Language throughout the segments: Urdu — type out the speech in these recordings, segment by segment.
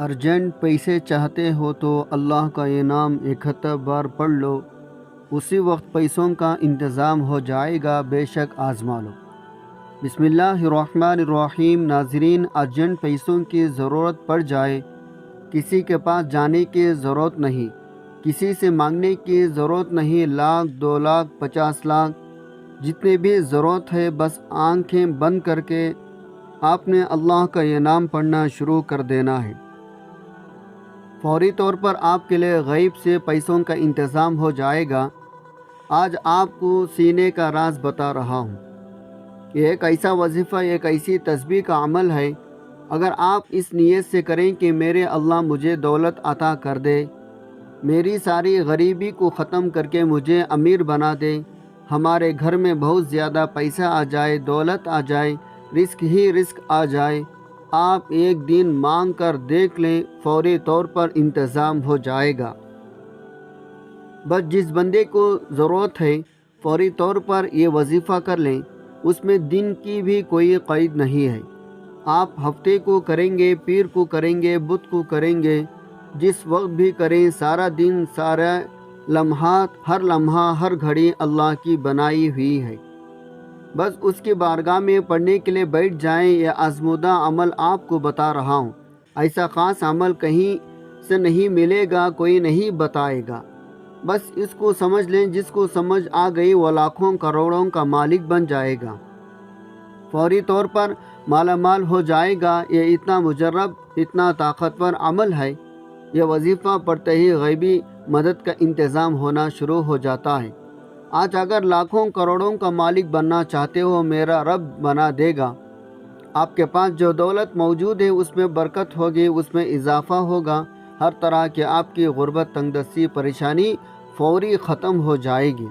ارجنٹ پیسے چاہتے ہو تو اللہ کا یہ نام 71 بار پڑھ لو، اسی وقت پیسوں کا انتظام ہو جائے گا، بے شک آزما لو۔ بسم اللہ الرحمن الرحیم۔ ناظرین، ارجنٹ پیسوں کی ضرورت پڑ جائے، کسی کے پاس جانے کی ضرورت نہیں، کسی سے مانگنے کی ضرورت نہیں، 1,00,000 2,00,000 50 لاکھ جتنے بھی ضرورت ہے، بس آنکھیں بند کر کے آپ نے اللہ کا یہ نام پڑھنا شروع کر دینا ہے۔ فوری طور پر آپ کے لیے غیب سے پیسوں کا انتظام ہو جائے گا۔ آج آپ کو سینے کا راز بتا رہا ہوں۔ یہ ایک ایسا وظیفہ، ایک ایسی تسبیح کا عمل ہے، اگر آپ اس نیت سے کریں کہ میرے اللہ مجھے دولت عطا کر دے، میری ساری غریبی کو ختم کر کے مجھے امیر بنا دے، ہمارے گھر میں بہت زیادہ پیسہ آ جائے، دولت آ جائے، رزق ہی رزق آ جائے، آپ ایک دن مانگ کر دیکھ لیں، فوری طور پر انتظام ہو جائے گا۔ بس جس بندے کو ضرورت ہے فوری طور پر یہ وظیفہ کر لیں، اس میں دن کی بھی کوئی قید نہیں ہے۔ آپ ہفتے کو کریں گے، پیر کو کریں گے، بدھ کو کریں گے، جس وقت بھی کریں، سارا دن، سارا لمحات، ہر لمحہ، ہر گھڑی اللہ کی بنائی ہوئی ہے۔ بس اس کی بارگاہ میں پڑھنے کے لیے بیٹھ جائیں۔ یہ آزمودہ عمل آپ کو بتا رہا ہوں، ایسا خاص عمل کہیں سے نہیں ملے گا، کوئی نہیں بتائے گا۔ بس اس کو سمجھ لیں، جس کو سمجھ آ گئی وہ لاکھوں کروڑوں کا مالک بن جائے گا، فوری طور پر مالا مال ہو جائے گا۔ یہ اتنا مجرب، اتنا طاقتور عمل ہے، یہ وظیفہ پڑھتے ہی غیبی مدد کا انتظام ہونا شروع ہو جاتا ہے۔ آج اگر لاکھوں کروڑوں کا مالک بننا چاہتے ہو، میرا رب بنا دے گا۔ آپ کے پاس جو دولت موجود ہے اس میں برکت ہوگی، اس میں اضافہ ہوگا، ہر طرح کی آپ کی غربت، تنگدستی، پریشانی فوری ختم ہو جائے گی۔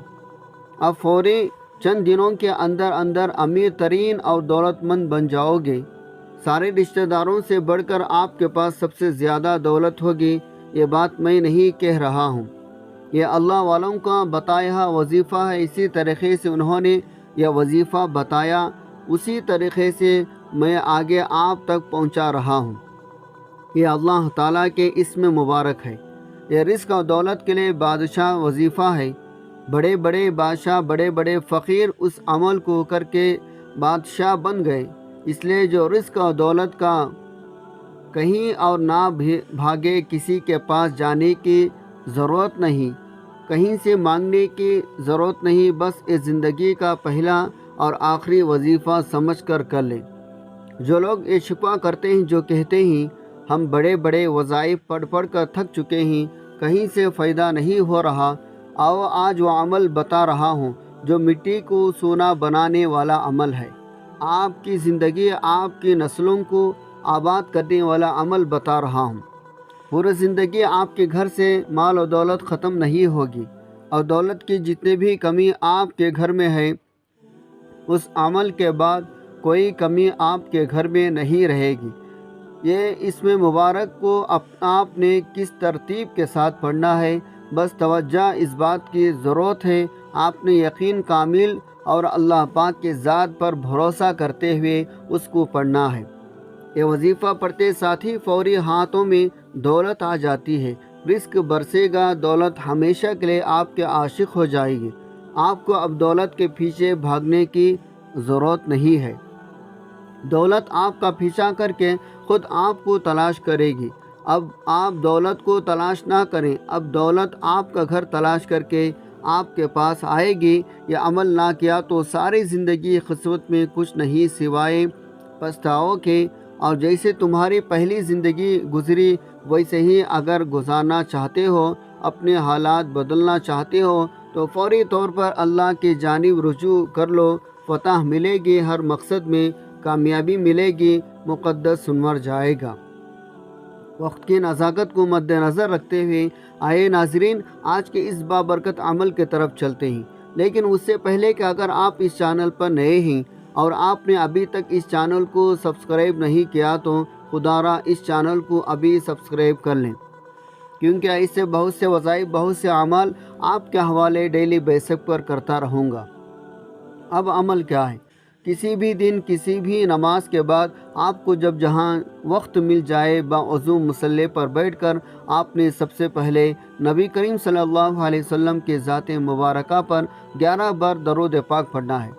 اب فوری چند دنوں کے اندر اندر امیر ترین اور دولت مند بن جاؤ گے۔ سارے رشتہ داروں سے بڑھ کر آپ کے پاس سب سے زیادہ دولت ہوگی۔ یہ بات میں نہیں کہہ رہا ہوں، یہ اللہ والوں کا بتایا وظیفہ ہے۔ اسی طریقے سے انہوں نے یہ وظیفہ بتایا، اسی طریقے سے میں آگے آپ تک پہنچا رہا ہوں۔ یہ اللہ تعالیٰ کے اسم مبارک ہے۔ یہ رزق اور دولت کے لیے بادشاہ وظیفہ ہے۔ بڑے بڑے بادشاہ، بڑے بڑے فقیر اس عمل کو کر کے بادشاہ بن گئے۔ اس لیے جو رزق اور دولت کا کہیں اور نہ بھاگے، کسی کے پاس جانے کی ضرورت نہیں، کہیں سے مانگنے کی ضرورت نہیں، بس اس زندگی کا پہلا اور آخری وظیفہ سمجھ کر لیں۔ جو لوگ یہ شکوہ کرتے ہیں، جو کہتے ہیں ہم بڑے بڑے وظائف پڑھ کر تھک چکے ہیں، کہیں سے فائدہ نہیں ہو رہا، آؤ آج وہ عمل بتا رہا ہوں جو مٹی کو سونا بنانے والا عمل ہے۔ آپ کی زندگی، آپ کی نسلوں کو آباد کرنے والا عمل بتا رہا ہوں۔ پوری زندگی آپ کے گھر سے مال و دولت ختم نہیں ہوگی، اور دولت کی جتنی بھی کمی آپ کے گھر میں ہے، اس عمل کے بعد کوئی کمی آپ کے گھر میں نہیں رہے گی۔ یہ اسم مبارک کو آپ نے کس ترتیب کے ساتھ پڑھنا ہے، بس توجہ اس بات کی ضرورت ہے، آپ نے یقین کامل اور اللہ پاک کے ذات پر بھروسہ کرتے ہوئے اس کو پڑھنا ہے۔ یہ وظیفہ پڑھتے ساتھ ہی فوری ہاتھوں میں دولت آ جاتی ہے، رزق برسے گا، دولت ہمیشہ کے لیے آپ کے عاشق ہو جائے گی۔ آپ کو اب دولت کے پیچھے بھاگنے کی ضرورت نہیں ہے۔ دولت آپ کا پیچھا کر کے خود آپ کو تلاش کرے گی۔ اب آپ دولت کو تلاش نہ کریں، اب دولت آپ کا گھر تلاش کر کے آپ کے پاس آئے گی۔ یہ عمل نہ کیا تو ساری زندگی قسمت میں کچھ نہیں سوائے پچھتاؤ کے، اور جیسے تمہاری پہلی زندگی گزری ویسے ہی اگر گزارنا چاہتے ہو، اپنے حالات بدلنا چاہتے ہو، تو فوری طور پر اللہ کی جانب رجوع کر لو، فتح ملے گی، ہر مقصد میں کامیابی ملے گی، مقدس سنور جائے گا۔ وقت کی نزاکت کو مد نظر رکھتے ہوئے آئے ناظرین، آج کے اس بابرکت عمل کی طرف چلتے ہیں۔ لیکن اس سے پہلے کہ اگر آپ اس چینل پر نئے ہیں اور آپ نے ابھی تک اس چینل کو سبسکرائب نہیں کیا تو خدا را اس چینل کو ابھی سبسکرائب کر لیں، کیونکہ اس سے بہت سے وظائف، بہت سے اعمال آپ کے حوالے ڈیلی بیسس پر کرتا رہوں گا۔ اب عمل کیا ہے؟ کسی بھی دن کسی بھی نماز کے بعد آپ کو جب جہاں وقت مل جائے باوضو مصلی پر بیٹھ کر آپ نے سب سے پہلے نبی کریم صلی اللہ علیہ وسلم کے ذات مبارکہ پر 11 بار درود پاک پڑھنا ہے۔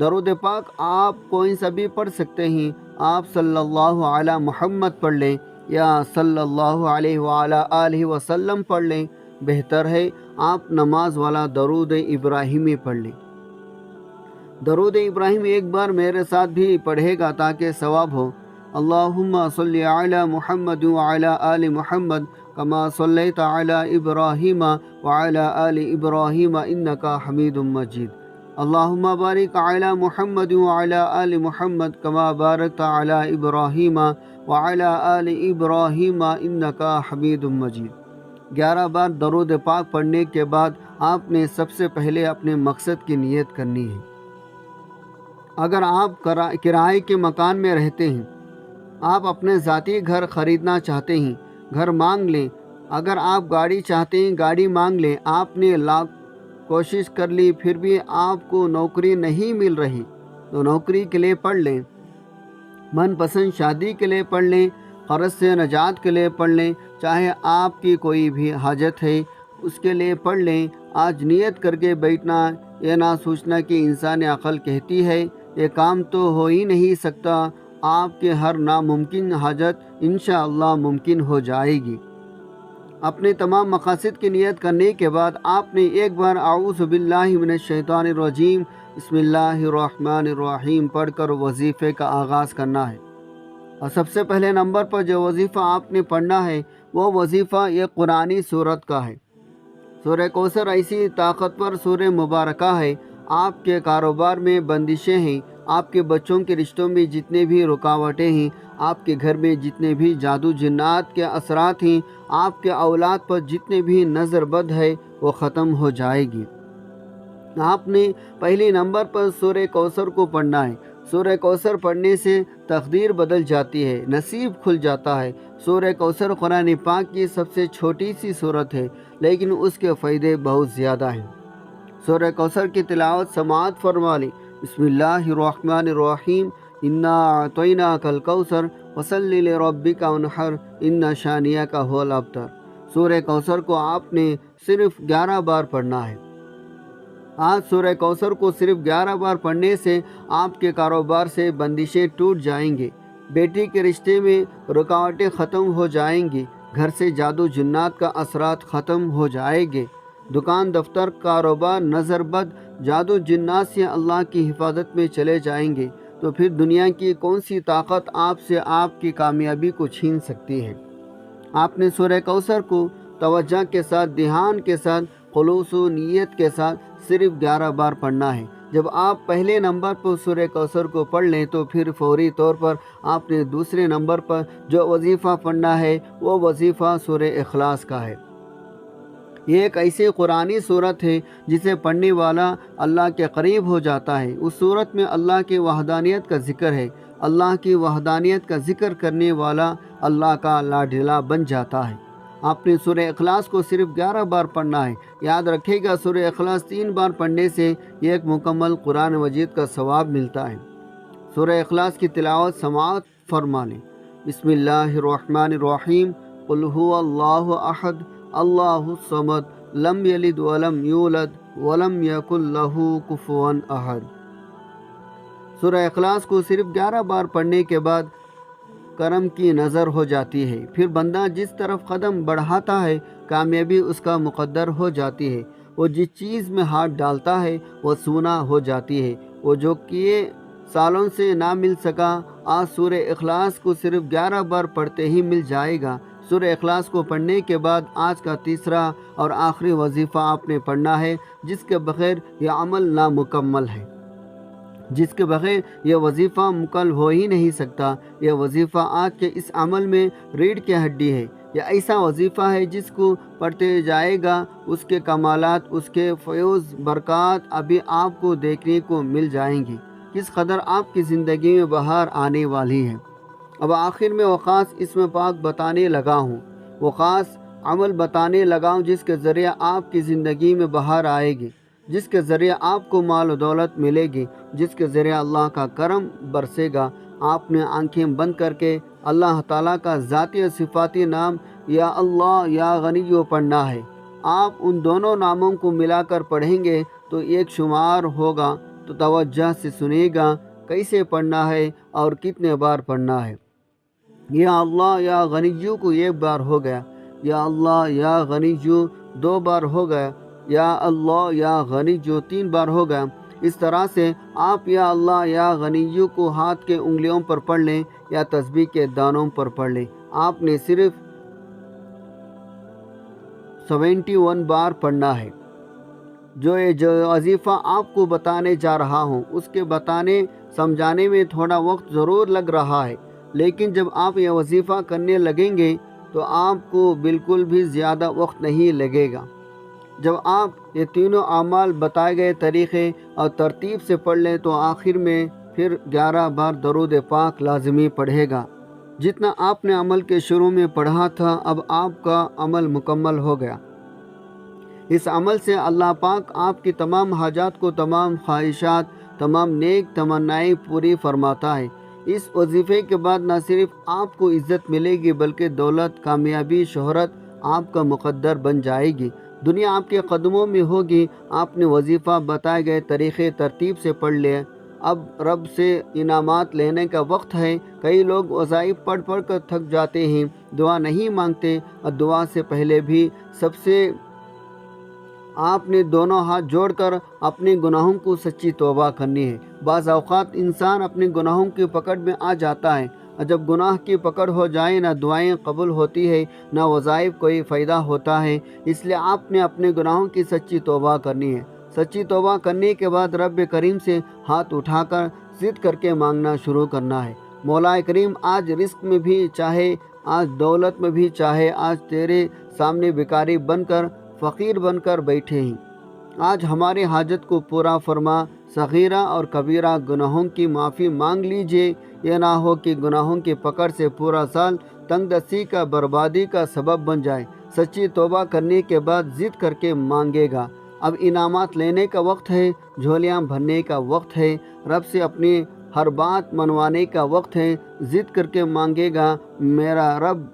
درود پاک آپ کوئی سا بھی پڑھ سکتے ہیں، آپ صلی اللہ علی محمد پڑھ لیں یا صلی اللہ علیہ وآلہ آلہ وسلم پڑھ لیں، بہتر ہے آپ نماز والا درود ابراہیمی پڑھ لیں۔ درود ابراہیم ایک بار میرے ساتھ بھی پڑھے گا تاکہ ثواب ہو۔ اللہم صلی علی محمد وعلی آل محمد کما صلیت علی ابراہیم وعلی آل ابراہیم انکا حمید مجید۔ اللہم بارک علی محمد وعلی آل محمد کما بارکت علی ابراہیم وعلی آل ابراہیم انکا حمید مجید۔ 11 بار درود پاک پڑھنے کے بعد آپ نے سب سے پہلے اپنے مقصد کی نیت کرنی ہے۔ اگر آپ کرائے کے مکان میں رہتے ہیں، آپ اپنے ذاتی گھر خریدنا چاہتے ہیں، گھر مانگ لیں۔ اگر آپ گاڑی چاہتے ہیں، گاڑی مانگ لیں۔ آپ نے لاکھ کوشش کر لی پھر بھی آپ کو نوکری نہیں مل رہی تو نوکری کے لیے پڑھ لیں، من پسند شادی کے لیے پڑھ لیں، قرض سے نجات کے لیے پڑھ لیں، چاہے آپ کی کوئی بھی حاجت ہے اس کے لیے پڑھ لیں۔ آج نیت کر کے بیٹھنا، یہ نہ سوچنا کہ انسان عقل کہتی ہے یہ کام تو ہو ہی نہیں سکتا، آپ کے ہر ناممکن حاجت انشاءاللہ ممکن ہو جائے گی۔ اپنے تمام مقاصد کی نیت کرنے کے بعد آپ نے ایک بار اعوذ باللہ من الشیطان الرجیم بسم اللہ الرحمن الرحیم پڑھ کر وظیفے کا آغاز کرنا ہے۔ اور سب سے پہلے نمبر پر جو وظیفہ آپ نے پڑھنا ہے وہ وظیفہ یہ قرآنی صورت کا ہے۔ سورہ کوثر ایسی طاقتور سورہ مبارکہ ہے، آپ کے کاروبار میں بندشیں ہیں، آپ کے بچوں کے رشتوں میں جتنے بھی رکاوٹیں ہیں، آپ کے گھر میں جتنے بھی جادو جنات کے اثرات ہیں، آپ کے اولاد پر جتنے بھی نظر بد ہے وہ ختم ہو جائے گی۔ آپ نے پہلی نمبر پر سورہ کوثر کو پڑھنا ہے۔ سورہ کوثر پڑھنے سے تقدیر بدل جاتی ہے، نصیب کھل جاتا ہے۔ سورہ کوثر قرآن پاک کی سب سے چھوٹی سی سورت ہے لیکن اس کے فائدے بہت زیادہ ہیں۔ سورہ کوثر کی تلاوت سماعت فرما لیں۔ بسم اللہ الرحمن الرحیم انا اعطیناک الکوثر فصلی لربک وانحر ان شانئک ھو الابتر۔ سورہ کوثر کو آپ نے صرف 11 بار پڑھنا ہے۔ آج سورہ کوثر کو صرف 11 بار پڑھنے سے آپ کے کاروبار سے بندشیں ٹوٹ جائیں گے، بیٹی کے رشتے میں رکاوٹیں ختم ہو جائیں گی، گھر سے جادو جنات کا اثرات ختم ہو جائیں گے، دکان دفتر کاروبار نظر بد جادو جنات سے اللہ کی حفاظت میں چلے جائیں گے، تو پھر دنیا کی کون سی طاقت آپ سے آپ کی کامیابی کو چھین سکتی ہے۔ آپ نے سورہ کوثر کو توجہ کے ساتھ، دھیان کے ساتھ، خلوص و نیت کے ساتھ صرف 11 بار پڑھنا ہے۔ جب آپ پہلے نمبر پر سورہ کوثر کو پڑھ لیں تو پھر فوری طور پر آپ نے دوسرے نمبر پر جو وظیفہ پڑھنا ہے وہ وظیفہ سورہ اخلاص کا ہے۔ یہ ایک ایسی قرآنی صورت ہے جسے پڑھنے والا اللہ کے قریب ہو جاتا ہے۔ اس صورت میں اللہ کی وحدانیت کا ذکر ہے۔ اللہ کی وحدانیت کا ذکر کرنے والا اللہ کا لاڈلا بن جاتا ہے۔ آپ نے سورہ اخلاص کو صرف 11 بار پڑھنا ہے۔ یاد رکھے گا سورہ اخلاص 3 بار پڑھنے سے ایک مکمل قرآن مجید کا ثواب ملتا ہے۔ سورہ اخلاص کی تلاوت سماعت فرما لیں۔ بسم اللہ الرحمن الرحیم قل هو اللہ احد اللہ الصمد لم یلد ولم یولد ولم یکن لہ کفوا احد۔ سورہ اخلاص کو صرف 11 بار پڑھنے کے بعد کرم کی نظر ہو جاتی ہے، پھر بندہ جس طرف قدم بڑھاتا ہے کامیابی اس کا مقدر ہو جاتی ہے، وہ جس چیز میں ہاتھ ڈالتا ہے وہ سونا ہو جاتی ہے، وہ جو کیے سالوں سے نہ مل سکا آج سورہ اخلاص کو صرف 11 بار پڑھتے ہی مل جائے گا۔ سورہ اخلاص کو پڑھنے کے بعد آج کا تیسرا اور آخری وظیفہ آپ نے پڑھنا ہے جس کے بغیر یہ عمل نامکمل ہے، جس کے بغیر یہ وظیفہ مکمل ہو ہی نہیں سکتا۔ یہ وظیفہ آج کے اس عمل میں ریڑھ کی ہڈی ہے۔ یہ ایسا وظیفہ ہے جس کو پڑھتے جائے گا اس کے کمالات، اس کے فیوز برکات ابھی آپ کو دیکھنے کو مل جائیں گی، کس قدر آپ کی زندگی میں بہار آنے والی ہے۔ اب آخر میں وہ خاص اسم پاک بتانے لگا ہوں، وہ خاص عمل بتانے لگا ہوں جس کے ذریعے آپ کی زندگی میں بہار آئے گی، جس کے ذریعے آپ کو مال و دولت ملے گی، جس کے ذریعے اللہ کا کرم برسے گا۔ آپ نے آنکھیں بند کر کے اللہ تعالیٰ کا ذاتی اور صفاتی نام یا اللہ یا غنی پڑھنا ہے۔ آپ ان دونوں ناموں کو ملا کر پڑھیں گے تو ایک شمار ہوگا، تو توجہ سے سنیے گا کیسے پڑھنا ہے اور کتنے بار پڑھنا ہے۔ یا اللہ یا غنیو کو ایک بار ہو گیا، یا اللہ یا غنیو 2 بار ہو گیا، یا اللہ یا غنیو 3 بار ہو گیا۔ اس طرح سے آپ یا اللہ یا غنیو کو ہاتھ کے انگلیوں پر پڑھ لیں یا تسبیح کے دانوں پر پڑھ لیں۔ آپ نے صرف 71 بار پڑھنا ہے۔ جو وظیفہ آپ کو بتانے جا رہا ہوں اس کے بتانے سمجھانے میں تھوڑا وقت ضرور لگ رہا ہے، لیکن جب آپ یہ وظیفہ کرنے لگیں گے تو آپ کو بالکل بھی زیادہ وقت نہیں لگے گا۔ جب آپ یہ تینوں اعمال بتائے گئے طریقے اور ترتیب سے پڑھ لیں تو آخر میں پھر 11 بار درود پاک لازمی پڑھے گا۔ جتنا آپ نے عمل کے شروع میں پڑھا تھا اب آپ کا عمل مکمل ہو گیا۔ اس عمل سے اللہ پاک آپ کی تمام حاجات کو، تمام خواہشات، تمام نیک تمنائیں پوری فرماتا ہے۔ اس وظیفے کے بعد نہ صرف آپ کو عزت ملے گی بلکہ دولت، کامیابی، شہرت آپ کا مقدر بن جائے گی۔ دنیا آپ کے قدموں میں ہوگی۔ آپ نے وظیفہ بتائے گئے طریقے ترتیب سے پڑھ لیا۔ اب رب سے انعامات لینے کا وقت ہے۔ کئی لوگ وظائف پڑھ پڑھ کر تھک جاتے ہیں، دعا نہیں مانگتے، اور دعا سے پہلے بھی سب سے آپ نے دونوں ہاتھ جوڑ کر اپنے گناہوں کو سچی توبہ کرنی ہے۔ بعض اوقات انسان اپنے گناہوں کی پکڑ میں آ جاتا ہے، اور جب گناہ کی پکڑ ہو جائے نہ دعائیں قبول ہوتی ہے نہ وظائف کوئی فائدہ ہوتا ہے۔ اس لیے آپ نے اپنے گناہوں کی سچی توبہ کرنی ہے۔ سچی توبہ کرنے کے بعد رب کریم سے ہاتھ اٹھا کر ضد کر کے مانگنا شروع کرنا ہے۔ مولا کریم آج رزق میں بھی چاہے، آج دولت میں بھی چاہے، آج تیرے سامنے بھکاری بن کر، فقیر بن کر بیٹھے ہیں۔ آج ہماری حاجت کو پورا فرما۔ صغیرہ اور کبیرہ گناہوں کی معافی مانگ لیجئے۔ یہ نہ ہو کہ گناہوں کی پکڑ سے پورا سال تنگ دستی کا، بربادی کا سبب بن جائے۔ سچی توبہ کرنے کے بعد ضد کر کے مانگے گا۔ اب انعامات لینے کا وقت ہے، جھولیاں بھرنے کا وقت ہے، رب سے اپنی ہر بات منوانے کا وقت ہے۔ ضد کر کے مانگے گا، میرا رب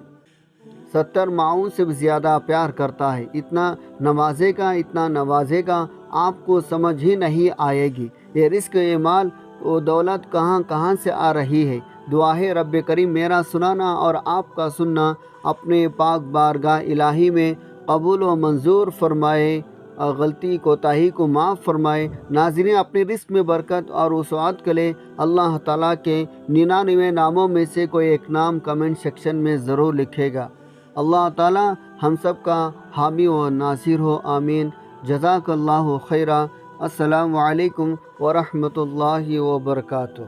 70 معاون سے بھی زیادہ پیار کرتا ہے، اتنا نوازے گا، اتنا نوازے گا، آپ کو سمجھ ہی نہیں آئے گی۔ یہ رزق، یہ مال و دولت کہاں سے آ رہی ہے۔ دعا ہے رب کریم میرا سنانا اور آپ کا سننا اپنے پاک بارگاہ الہی میں قبول و منظور فرمائے، اور غلطی کوتاہی کو معاف فرمائے۔ ناظرین، اپنے رزق میں برکت اور وسعت کے لیے اللہ تعالیٰ کے 99 ناموں میں سے کوئی ایک نام کمنٹ سیکشن میں ضرور لکھے گا۔ اللہ تعالیٰ ہم سب کا حامی و ناصر ہو، آمین۔ جزاک اللہ خیرہ۔ السلام علیکم ورحمۃ اللہ وبرکاتہ۔